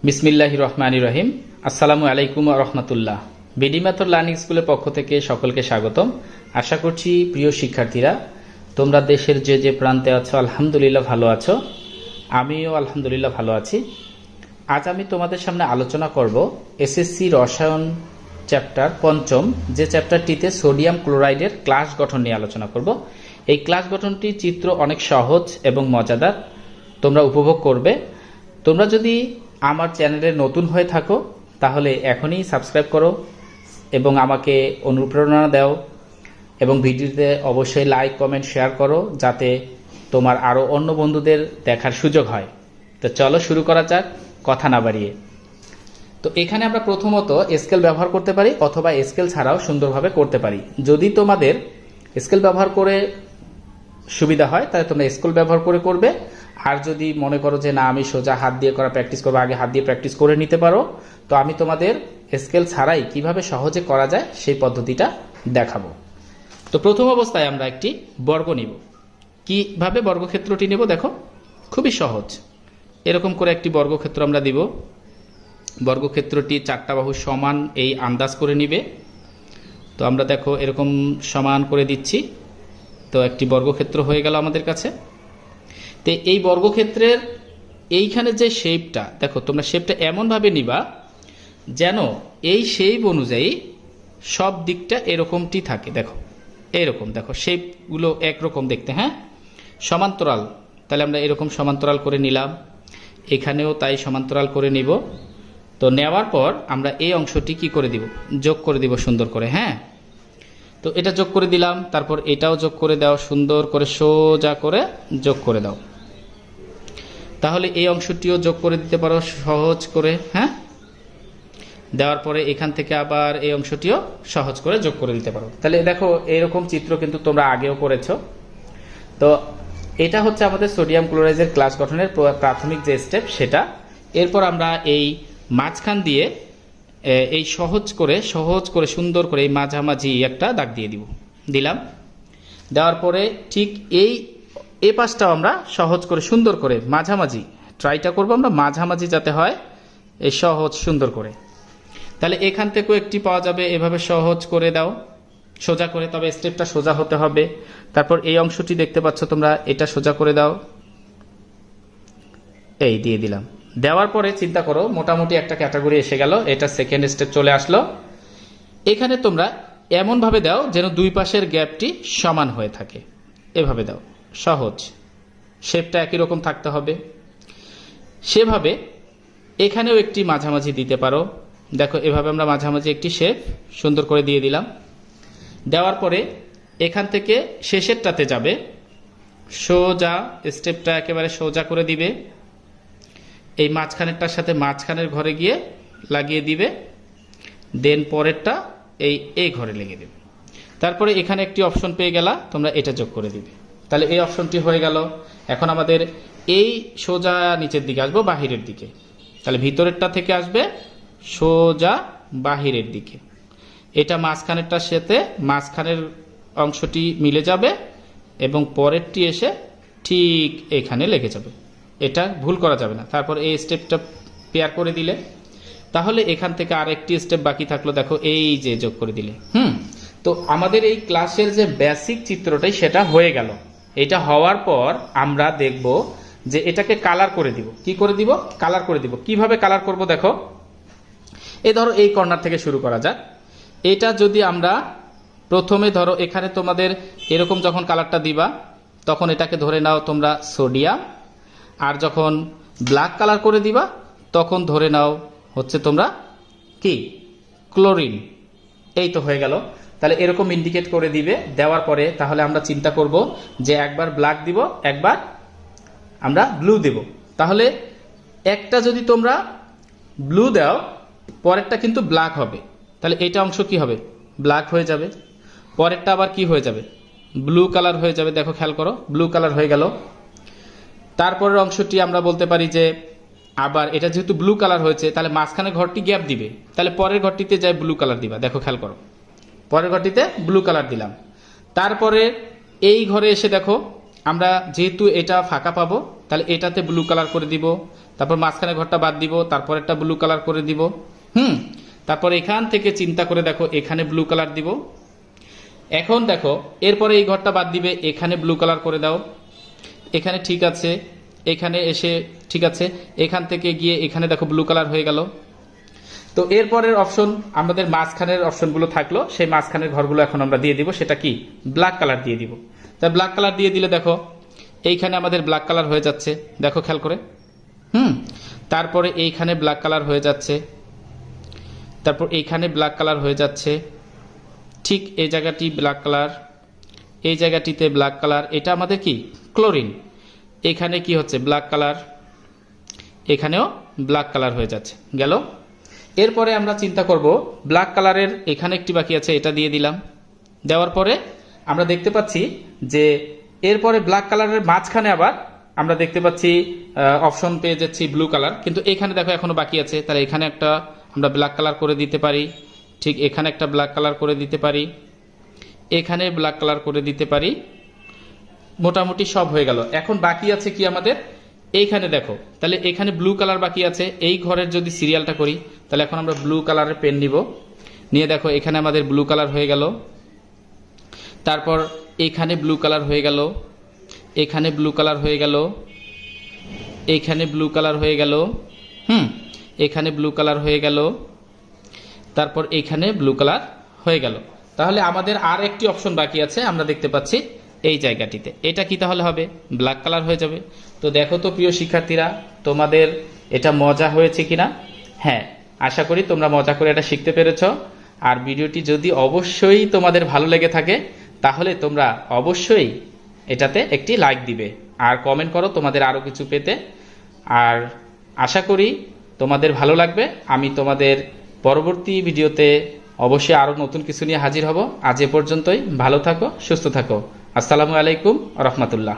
বিসমিল্লাহির রহমানির রহিম। আসসালামু আলাইকুম ওয়া রাহমাতুল্লাহ। বিডি মেথড লার্নিং স্কুলের পক্ষ থেকে সকলকে স্বাগতম। আশা করছি প্রিয় শিক্ষার্থীরা তোমরা দেশের যে যে প্রান্তে আছো আলহামদুলিল্লাহ ভালো আছো। আমিও আলহামদুলিল্লাহ ভালো আছি। আজ আমি তোমাদের সামনে আলোচনা করব এসএসসি রসায়ন চ্যাপ্টার পঞ্চম, যে চ্যাপ্টারটিতে সোডিয়াম ক্লোরাইডের ক্লাস গঠন নিয়ে আলোচনা করব। এই ক্লাস গঠনটি চিত্র অনেক সহজ এবং মজাদার, তোমরা উপভোগ করবে। তোমরা যদি আমার চ্যানেলে নতুন হয়ে থাকো তাহলে এখনই সাবস্ক্রাইব করো এবং আমাকে অনুপ্রেরণা দাও এবং ভিডিওতে অবশ্যই লাইক, কমেন্ট, শেয়ার করো যাতে তোমার আরও অন্য বন্ধুদের দেখার সুযোগ হয়। তো চলো শুরু করা যাক কথা না বাড়িয়ে। তো এখানে আমরা প্রথমত স্কেল ব্যবহার করতে পারি অথবা স্কেল ছাড়াও সুন্দরভাবে করতে পারি। যদি তোমাদের স্কেল ব্যবহার করে সুবিধা হয় তাহলে তোমরা স্কেল ব্যবহার করে করবে। আর যদি মনে করো যে না আমি সোজা হাত দিয়ে করা প্র্যাকটিস করবো, আগে হাত দিয়ে প্র্যাকটিস করে নিতে পারো, তো আমি তোমাদের স্কেল ছাড়াই কিভাবে সহজে করা যায় সেই পদ্ধতিটা দেখাবো। তো প্রথম অবস্থায় আমরা একটি বর্গ নিব। কিভাবে বর্গক্ষেত্রটি নেব দেখো, খুবই সহজ। এরকম করে একটি বর্গক্ষেত্র আমরা দিব। বর্গক্ষেত্রটি চারটা বাহু সমান এই আন্দাজ করে নিবে। তো আমরা দেখো এরকম সমান করে দিচ্ছি। তো একটি বর্গক্ষেত্র হয়ে গেল আমাদের কাছে। তো এই বর্গক্ষেত্রের এইখানে যে শেপটা দেখো, তোমরা শেপটা এমনভাবে নিবা যেন এই শেপ অনুযায়ী সব দিকটা এরকমটি থাকে। দেখো এইরকম, দেখো শেপগুলো একরকম দেখতে, হ্যাঁ, সমান্তরাল। তাহলে আমরা এরকম সমান্তরাল করে নিলাম, এখানেও তাই সমান্তরাল করে নিব। তো নেওয়ার পর আমরা এই অংশটি কি করে দিব, যোগ করে দিব সুন্দর করে, হ্যাঁ। তো এটা যোগ করে দিলাম, তারপর এটাও যোগ করে দাও, সুন্দর করে সোজা করে যোগ করে দাও। তাহলে এই অংশটিও যোগ করে দিতে পারো সহজ করে, হ্যাঁ। দেওয়ার পরে এখান থেকে আবার এই অংশটিও সহজ করে যোগ করে দিতে পারো। তাহলে দেখো এইরকম চিত্র কিন্তু তোমরা আগেও করেছো। তো এটা হচ্ছে আমাদের সোডিয়াম ক্লোরাইডের ক্লাস গঠনের প্রাথমিক যে স্টেপ সেটা। এরপর আমরা এই মাঝখান দিয়ে এই সহজ করে সুন্দর করে এই মাঝামাঝি একটা দাগ দিয়ে দিলাম। দেওয়ার পরে ঠিক এই পাশটাও আমরা সহজ করে সুন্দর করে মাঝামাঝি ট্রাইটা করবো আমরা, মাঝামাঝি যাতে হয় এই সহজ সুন্দর করে। তাহলে এখান থেকেও একটি পাওয়া যাবে, এভাবে সহজ করে দাও সোজা করে, তবে স্টেপটা সোজা হতে হবে। তারপর এই অংশটি দেখতে পাচ্ছ তোমরা, এটা সোজা করে দাও, এই দিয়ে দিলাম। দেওয়ার পরে চিন্তা করো মোটামুটি একটা ক্যাটাগরি এসে গেল, এটা সেকেন্ড স্টেপ চলে আসলো। এখানে তোমরা এমনভাবে দাও যেন দুই পাশের গ্যাপটি সমান হয়ে থাকে, এভাবে দাও, সহজ। শেপটা একই রকম থাকতে হবে। সেভাবে এখানেও একটি মাঝামাঝি দিতে পারো। দেখো এভাবে আমরা মাঝামাঝি একটি শেপ সুন্দর করে দিয়ে দিলাম। দেওয়ার পরে এখান থেকে শেষেরটাতে যাবে, সোজা স্টেপটা একেবারে সোজা করে দিবে। এই মাঝখানেরটার সাথে মাঝখানের ঘরে গিয়ে লাগিয়ে দিবে, দেন পরেরটা এই ঘরে লেগে দেবে। তারপরে এখানে একটি অপশন পেয়ে গেলা, তোমরা এটা যোগ করে দিবে। তাহলে এই অপশনটি হয়ে গেল। এখন আমাদের এই সোজা নিচের দিকে আসবো, বাহিরের দিকে। তাহলে ভিতরেরটা থেকে আসবে সোজা বাহিরের দিকে। এটা মাঝখানেরটার সাথে মাঝখানের অংশটি মিলে যাবে এবং পরেরটি এসে ঠিক এখানে লেগে যাবে। এটা ভুল করা যাবে না। তারপর এই স্টেপটা পেয়ার করে দিলে, তাহলে এখান থেকে আরেকটি স্টেপ বাকি থাকলো, দেখো এই যে যোগ করে দিলে। তো আমাদের এই ক্লাসের যে বেসিক চিত্রটাই সেটা হয়ে গেল। এটা হওয়ার পর আমরা দেখব যে এটাকে কালার করে দিব। কি করে দিব? কালার করে দিব। কিভাবে কালার করব দেখো, এই ধরো এই কর্নার থেকে শুরু করা যাক। এটা যদি আমরা প্রথমে ধরো এখানে তোমাদের এরকম যখন কালারটা দিবা তখন এটাকে ধরে নাও তোমরা সোডিয়াম, আর যখন ব্ল্যাক কালার করে দিবা তখন ধরে নাও হচ্ছে তোমরা কি, ক্লোরিন। এই তো হয়ে গেল। তাহলে এরকম ইন্ডিকেট করে দিবে। দেওয়ার পরে তাহলে আমরা চিন্তা করব যে একবার ব্ল্যাক দিব, একবার আমরা ব্লু দেব। তাহলে একটা যদি তোমরা ব্লু দাও পরেরটা কিন্তু ব্ল্যাক হবে, তাহলে এইটা অংশ কি হবে, ব্ল্যাক হয়ে যাবে। পরেরটা আবার কি হয়ে যাবে, ব্লু কালার হয়ে যাবে। দেখো খেয়াল করো, ব্লু কালার হয়ে গেল। তারপরের অংশটি আমরা বলতে পারি যে আবার এটা যেহেতু ব্লু কালার হয়েছে তাহলে মাঝখানে ঘরটি গ্যাপ দিবে, তাহলে পরের ঘরটিতে যায় ব্লু কালার দিবা। দেখো খেয়াল করো, পরের ঘরটিতে ব্লু কালার দিলাম। তারপরে এই ঘরে এসে দেখো আমরা যেহেতু এটা ফাঁকা পাবো তাহলে এটাতে ব্লু কালার করে দিব, তারপর মাঝখানে ঘরটা বাদ দিব, তারপর একটা ব্লু কালার করে দিব। তারপর এখান থেকে চিন্তা করে দেখো এখানে ব্লু কালার দিব। এখন দেখো এরপরে এই ঘরটা বাদ দিবে, এখানে ব্লু কালার করে দাও। এখানে ঠিক আছে, এখানে এসে ঠিক আছে, এখান থেকে গিয়ে এখানে দেখো ব্লু কালার হয়ে গেল। তো এরপরের অপশন আমাদের মাঝখানের অপশনগুলো থাকলো, সেই মাঝখানের ঘরগুলো এখন আমরা দিয়ে দিব, সেটা কি ব্ল্যাক কালার দিয়ে দিব। তাই ব্ল্যাক কালার দিয়ে দিলে দেখো এইখানে আমাদের ব্ল্যাক কালার হয়ে যাচ্ছে, দেখো খেয়াল করে। তারপরে এইখানে ব্ল্যাক কালার হয়ে যাচ্ছে, তারপর এইখানে ব্ল্যাক কালার হয়ে যাচ্ছে, ঠিক এই জায়গাটি ব্ল্যাক কালার, এই জায়গাটিতে ব্ল্যাক কালার, এটা আমাদের কি ক্লোরিন। এখানে কি হচ্ছে ব্ল্যাক কালার, এখানেও ব্ল্যাক কালার হয়ে যাচ্ছে গেল। এরপরে আমরা চিন্তা করব ব্ল্যাক কালারের এখানে একটি বাকি আছে, এটা দিয়ে দিলাম। দেওয়ার পরে আমরা দেখতে পাচ্ছি যে এরপরে ব্ল্যাক কালারের মাঝখানে আবার আমরা দেখতে পাচ্ছি অপশন পেয়ে যাচ্ছি ব্লু কালার, কিন্তু এখানে দেখো এখনো বাকি আছে। তাহলে এখানে একটা আমরা ব্ল্যাক কালার করে দিতে পারি, ঠিক এখানে একটা ব্ল্যাক কালার করে দিতে পারি, এখানে ব্ল্যাক কালার করে দিতে পারি। মোটামুটি সব হয়ে গেল। এখন বাকি আছে কি আমাদের এইখানে দেখো, তাহলে এখানে ব্লু কালার বাকি আছে। এই ঘরের যদি সিরিয়ালটা করি, তাহলে এখন আমরা ব্লু কালারের পেন নিব, নিয়ে দেখো এখানে আমাদের ব্লু কালার হয়ে গেল। তারপর এখানে ব্লু কালার হয়ে গেল, এখানে ব্লু কালার হয়ে গেল, এখানে ব্লু কালার হয়ে গেল, এখানে ব্লু কালার হয়ে গেল, তারপর এখানে ব্লু কালার হয়ে গেল। তাহলে আমাদের আর একটি অপশন বাকি আছে, আমরা দেখতে পাচ্ছি এই জায়গাটিতে। এটা কি তাহলে হবে ব্ল্যাক কালার হয়ে যাবে। তো দেখো তো প্রিয় শিক্ষার্থীরা, তোমাদের এটা মজা হয়েছে কিনা। হ্যাঁ, আশা করি তোমরা মজা করে এটা শিখতে পেরেছ। আর ভিডিওটি যদি অবশ্যই তোমাদের ভালো লেগে থাকে, তাহলে তোমরা অবশ্যই এটাতে একটি লাইক দিবে আর কমেন্ট করো তোমাদের আরো কিছু পেতে। আর আশা করি তোমাদের ভালো লাগবে। আমি তোমাদের পরবর্তী ভিডিওতে অবশ্যই আরো নতুন কিছু নিয়ে হাজির হব। আজ এ পর্যন্তই। ভালো থাকো, সুস্থ থাকো। আসসালামু আলাইকুম ওয়া রাহমাতুল্লাহ।